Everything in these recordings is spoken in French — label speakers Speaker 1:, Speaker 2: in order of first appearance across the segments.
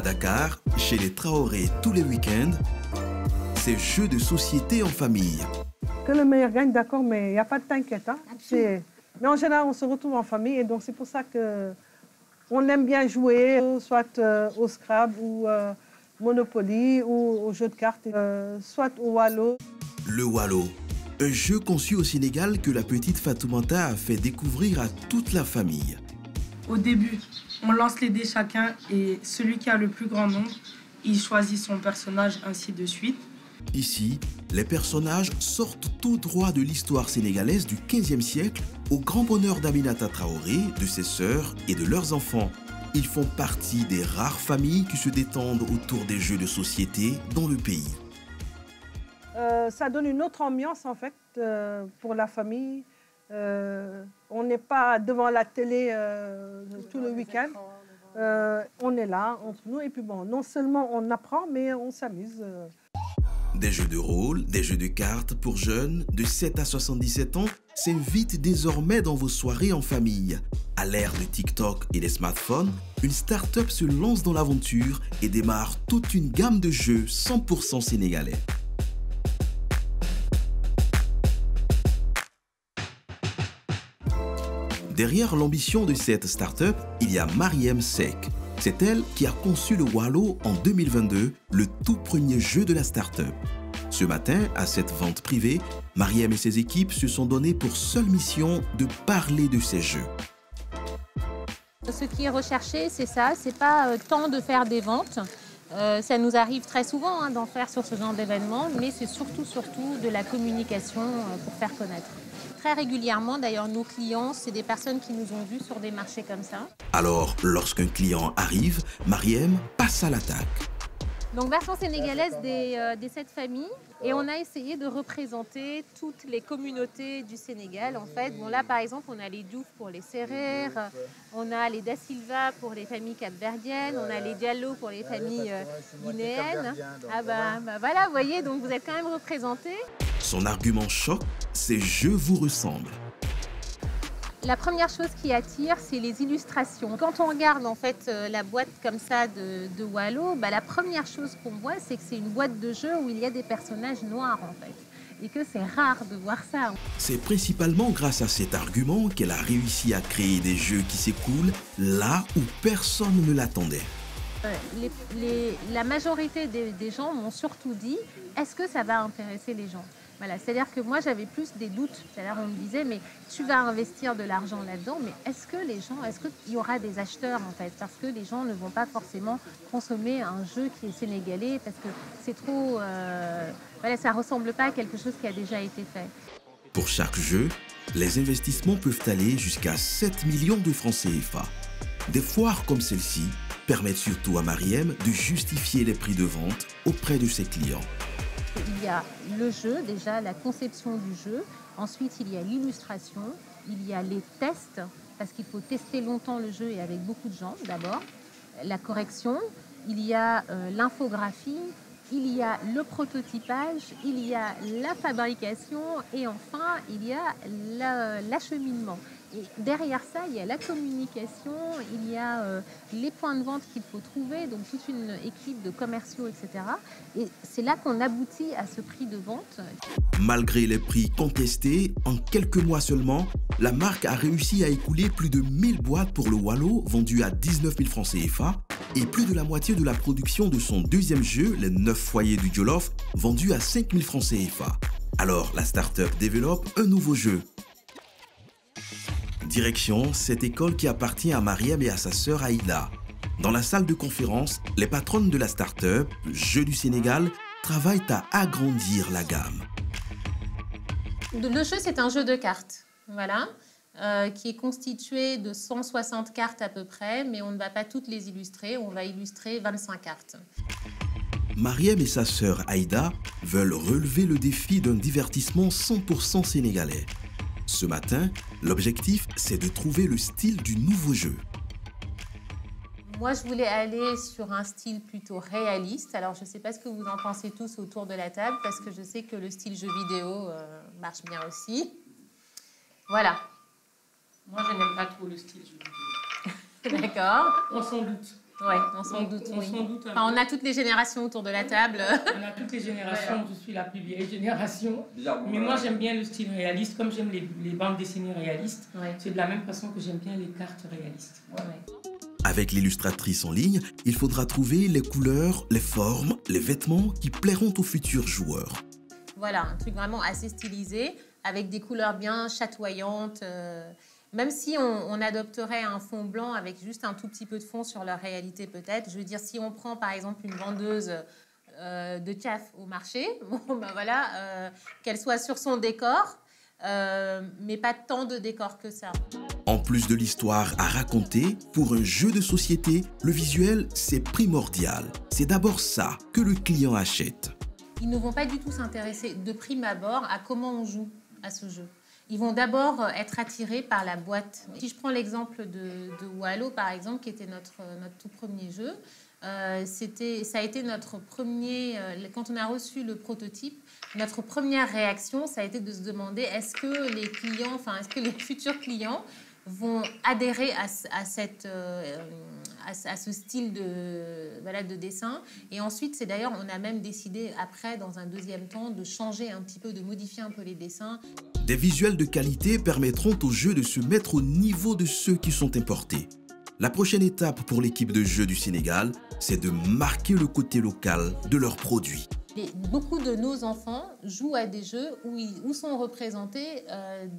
Speaker 1: À Dakar, chez les Traoré tous les week-ends, c'est jeux de société en famille.
Speaker 2: Que le meilleur gagne, d'accord, mais il n'y a pas de t'inquiète. Hein. Mais en général, on se retrouve en famille et donc c'est pour ça qu'on aime bien jouer, soit au Scrabble ou Monopoly ou au jeu de cartes, soit au Wallo.
Speaker 1: Le Wallo, un jeu conçu au Sénégal que la petite Fatoumata a fait découvrir à toute la famille.
Speaker 3: Au début, on lance les dés chacun et celui qui a le plus grand nombre, il choisit son personnage, ainsi de suite.
Speaker 1: Ici, les personnages sortent tout droit de l'histoire sénégalaise du XVe siècle au grand bonheur d'Aminata Traoré, de ses sœurs et de leurs enfants. Ils font partie des rares familles qui se détendent autour des jeux de société dans le pays.
Speaker 2: Ça donne une autre ambiance en fait pour la famille. On n'est pas devant la télé tout le week-end. On est là entre nous et puis bon, non seulement on apprend mais on s'amuse.
Speaker 1: Des jeux de rôle, des jeux de cartes pour jeunes de 7 à 77 ans s'invitent désormais dans vos soirées en famille. À l'ère de TikTok et des smartphones, une start-up se lance dans l'aventure et démarre toute une gamme de jeux 100% sénégalais. Derrière l'ambition de cette start-up, il y a Mariem Seck. C'est elle qui a conçu le Wallo en 2022, le tout premier jeu de la start-up. Ce matin, à cette vente privée, Mariem et ses équipes se sont donnés pour seule mission de parler de ces jeux.
Speaker 4: Ce qui est recherché, c'est ça, c'est pas tant de faire des ventes. Ça nous arrive très souvent d'en faire sur ce genre d'événement, mais c'est surtout de la communication pour faire connaître. Très régulièrement, d'ailleurs, nos clients, c'est des personnes qui nous ont vus sur des marchés comme ça.
Speaker 1: Alors, lorsqu'un client arrive, Mariem passe à l'attaque.
Speaker 4: Donc, version sénégalaise des 7 familles. Et on a essayé de représenter toutes les communautés du Sénégal. En fait, bon, là, par exemple, on a les Diouf pour les Sérères, on a les Da Silva pour les familles capverdiennes, on a les Diallo pour les familles guinéennes. Ah voilà, vous voyez, donc vous êtes quand même représentés.
Speaker 1: Son argument choc, ces jeux vous ressemblent.
Speaker 4: La première chose qui attire, c'est les illustrations. Quand on regarde en fait la boîte comme ça de Wallo, la première chose qu'on voit, c'est que c'est une boîte de jeu où il y a des personnages noirs en fait. Et que c'est rare de voir ça.
Speaker 1: C'est principalement grâce à cet argument qu'elle a réussi à créer des jeux qui s'écoulent là où personne ne l'attendait.
Speaker 4: La majorité des gens m'ont surtout dit, est-ce que ça va intéresser les gens ? Voilà, c'est-à-dire que moi, j'avais plus des doutes. C'est-à-dire on me disait, mais tu vas investir de l'argent là-dedans, mais est-ce qu'il y aura des acheteurs en fait ? Parce que les gens ne vont pas forcément consommer un jeu qui est sénégalais parce que c'est trop... voilà, ça ne ressemble pas à quelque chose qui a déjà été fait.
Speaker 1: Pour chaque jeu, les investissements peuvent aller jusqu'à 7 millions de francs CFA. Des foires comme celle-ci permettent surtout à Mariem de justifier les prix de vente auprès de ses clients.
Speaker 4: Il y a le jeu, déjà la conception du jeu. Ensuite, il y a l'illustration. Il y a les tests, parce qu'il faut tester longtemps le jeu et avec beaucoup de gens d'abord. La correction. Il y a l'infographie. Il y a le prototypage. Il y a la fabrication. Et enfin, il y a l'acheminement. Et derrière ça, il y a la communication, il y a les points de vente qu'il faut trouver, donc toute une équipe de commerciaux, etc. Et c'est là qu'on aboutit à ce prix de vente.
Speaker 1: Malgré les prix contestés, en quelques mois seulement, la marque a réussi à écouler plus de 1000 boîtes pour le Wallo, vendu à 19 000 francs CFA, et plus de la moitié de la production de son deuxième jeu, les 9 foyers du Jolof, vendu à 5 000 francs CFA. Alors, la start-up développe un nouveau jeu. Direction cette école qui appartient à Mariem et à sa sœur Aïda. Dans la salle de conférence, les patronnes de la start-up, Jeux du Sénégal, travaillent à agrandir la gamme.
Speaker 4: Le jeu, c'est un jeu de cartes, voilà, qui est constitué de 160 cartes à peu près, mais on ne va pas toutes les illustrer, on va illustrer 25 cartes.
Speaker 1: Mariem et sa sœur Aïda veulent relever le défi d'un divertissement 100% sénégalais. Ce matin, l'objectif, c'est de trouver le style du nouveau jeu.
Speaker 4: Moi, je voulais aller sur un style plutôt réaliste. Alors, je ne sais pas ce que vous en pensez tous autour de la table, parce que je sais que le style jeu vidéo marche bien aussi. Voilà.
Speaker 3: Moi, je n'aime pas trop le style jeu vidéo.
Speaker 4: D'accord.
Speaker 3: On s'en doute.
Speaker 4: Oui, on s'en doute.
Speaker 3: On s'en doute.
Speaker 4: Enfin, on a toutes les générations autour de la table.
Speaker 3: On a toutes les générations, je suis la plus vieille génération. Mais moi, j'aime bien le style réaliste, comme j'aime les bandes dessinées réalistes. Ouais. C'est de la même façon que j'aime bien les cartes réalistes. Ouais.
Speaker 1: Avec l'illustratrice en ligne, il faudra trouver les couleurs, les formes, les vêtements qui plairont aux futurs joueurs.
Speaker 4: Voilà, un truc vraiment assez stylisé, avec des couleurs bien chatoyantes. Même si on adopterait un fond blanc avec juste un tout petit peu de fond sur leur réalité peut-être. Je veux dire, si on prend par exemple une vendeuse de tchaf au marché, bon, ben voilà, qu'elle soit sur son décor, mais pas tant de décor que ça.
Speaker 1: En plus de l'histoire à raconter, pour un jeu de société, le visuel, c'est primordial. C'est d'abord ça que le client achète.
Speaker 4: Ils ne vont pas du tout s'intéresser de prime abord à comment on joue à ce jeu. Ils vont d'abord être attirés par la boîte. Si je prends l'exemple de Wallo, par exemple, qui était notre tout premier jeu, ça a été notre premier... quand on a reçu le prototype, notre première réaction, ça a été de se demander est-ce que les clients, enfin, est-ce que les futurs clients vont adhérer à ce style de dessin. Et ensuite, c'est d'ailleurs, on a même décidé après, dans un deuxième temps, de changer un petit peu, de modifier un peu les dessins.
Speaker 1: Des visuels de qualité permettront au jeu de se mettre au niveau de ceux qui sont importés. La prochaine étape pour l'équipe de jeux du Sénégal, c'est de marquer le côté local de leurs produits.
Speaker 4: Beaucoup de nos enfants jouent à des jeux où sont représentés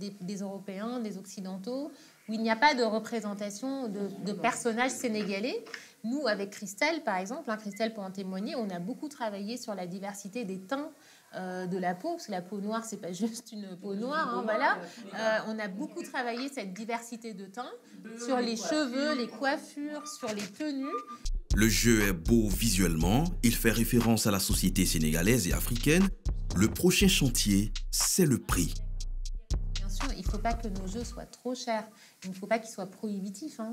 Speaker 4: des Européens, des Occidentaux, où il n'y a pas de représentation de personnages sénégalais. Nous, avec Christelle, par exemple, Christelle pour en témoigner, on a beaucoup travaillé sur la diversité des teints de la peau, parce que la peau noire, c'est pas juste une peau noire, hein, voilà. On a beaucoup travaillé cette diversité de teints sur les cheveux, les coiffures, sur les tenues.
Speaker 1: Le jeu est beau visuellement, il fait référence à la société sénégalaise et africaine. Le prochain chantier, c'est le prix.
Speaker 4: Bien sûr, il ne faut pas que nos jeux soient trop chers. Il ne faut pas qu'ils soient prohibitifs. Hein.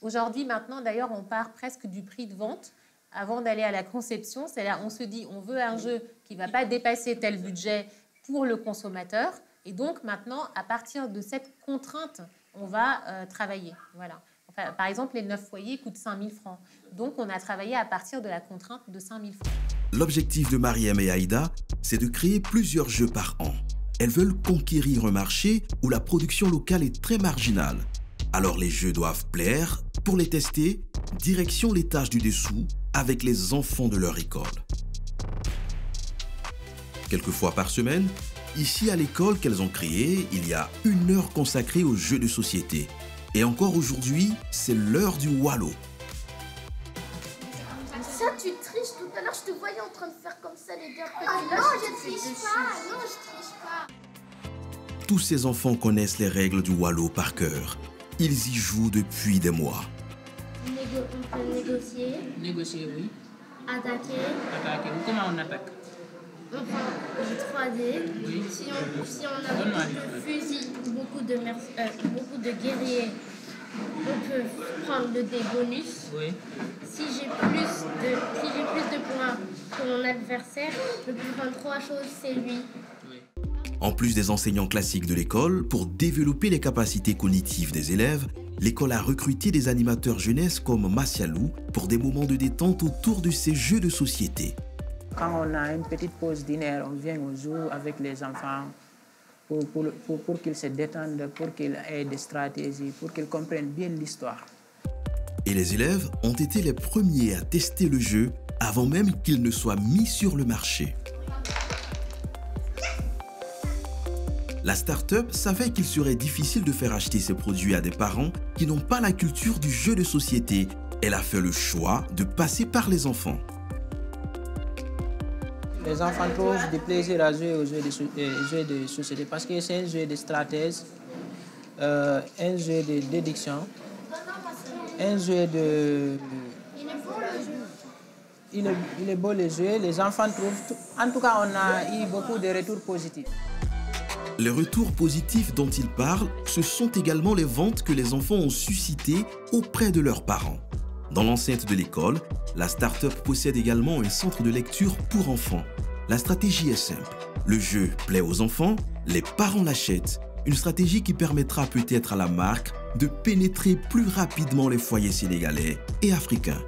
Speaker 4: Aujourd'hui, maintenant, d'ailleurs, on part presque du prix de vente avant d'aller à la conception. C'est-à-dire, on se dit, on veut un jeu qui ne va pas dépasser tel budget pour le consommateur. Et donc, maintenant, à partir de cette contrainte, on va travailler. Voilà. Enfin, par exemple, les 9 foyers coûtent 5 000 francs. Donc, on a travaillé à partir de la contrainte de 5 000 francs.
Speaker 1: L'objectif de Mariem et Aïda, c'est de créer plusieurs jeux par an. Elles veulent conquérir un marché où la production locale est très marginale. Alors les jeux doivent plaire. Pour les tester, direction l'étage du dessous avec les enfants de leur école. Quelques fois par semaine, ici à l'école qu'elles ont créée, il y a 1 heure consacrée aux jeux de société. Et encore aujourd'hui, c'est l'heure du Wallo.
Speaker 5: Ça, tu triches. Tout à l'heure, je te voyais en train de faire comme ça, les gars. Oh non, je triche pas. Non, je triche pas.
Speaker 1: Tous ces enfants connaissent les règles du Wallo par cœur. Ils y jouent depuis des mois.
Speaker 5: On peut négocier.
Speaker 6: Négocier, oui.
Speaker 5: Attaquer.
Speaker 6: Attaquer. Comment on attaque?
Speaker 5: On prend du 3D.
Speaker 6: Oui.
Speaker 5: Si on a beaucoup de fusils, beaucoup de guerriers, on peut prendre le dé bonus.
Speaker 6: Oui.
Speaker 5: Si j'ai plus de points que mon adversaire, je peux prendre 3 choses, c'est lui.
Speaker 1: En plus des enseignants classiques de l'école, pour développer les capacités cognitives des élèves, l'école a recruté des animateurs jeunesse comme Massialou pour des moments de détente autour de ces jeux de société.
Speaker 6: Quand on a une petite pause dîner, on vient au zoo avec les enfants pour qu'ils se détendent, pour qu'ils aient des stratégies, pour qu'ils comprennent bien l'histoire.
Speaker 1: Et les élèves ont été les premiers à tester le jeu avant même qu'il ne soit mis sur le marché. La start-up savait qu'il serait difficile de faire acheter ses produits à des parents qui n'ont pas la culture du jeu de société. Elle a fait le choix de passer par les enfants.
Speaker 6: Les enfants trouvent du plaisir à jouer aux jeux de société parce que c'est un jeu de stratège, un jeu de déduction, un jeu de... Il est beau le jeu, les enfants trouvent... En tout cas, on a eu beaucoup de retours positifs.
Speaker 1: Les retours positifs dont ils parlent, ce sont également les ventes que les enfants ont suscitées auprès de leurs parents. Dans l'enceinte de l'école, la start-up possède également un centre de lecture pour enfants. La stratégie est simple. Le jeu plaît aux enfants, les parents l'achètent. Une stratégie qui permettra peut-être à la marque de pénétrer plus rapidement les foyers sénégalais et africains.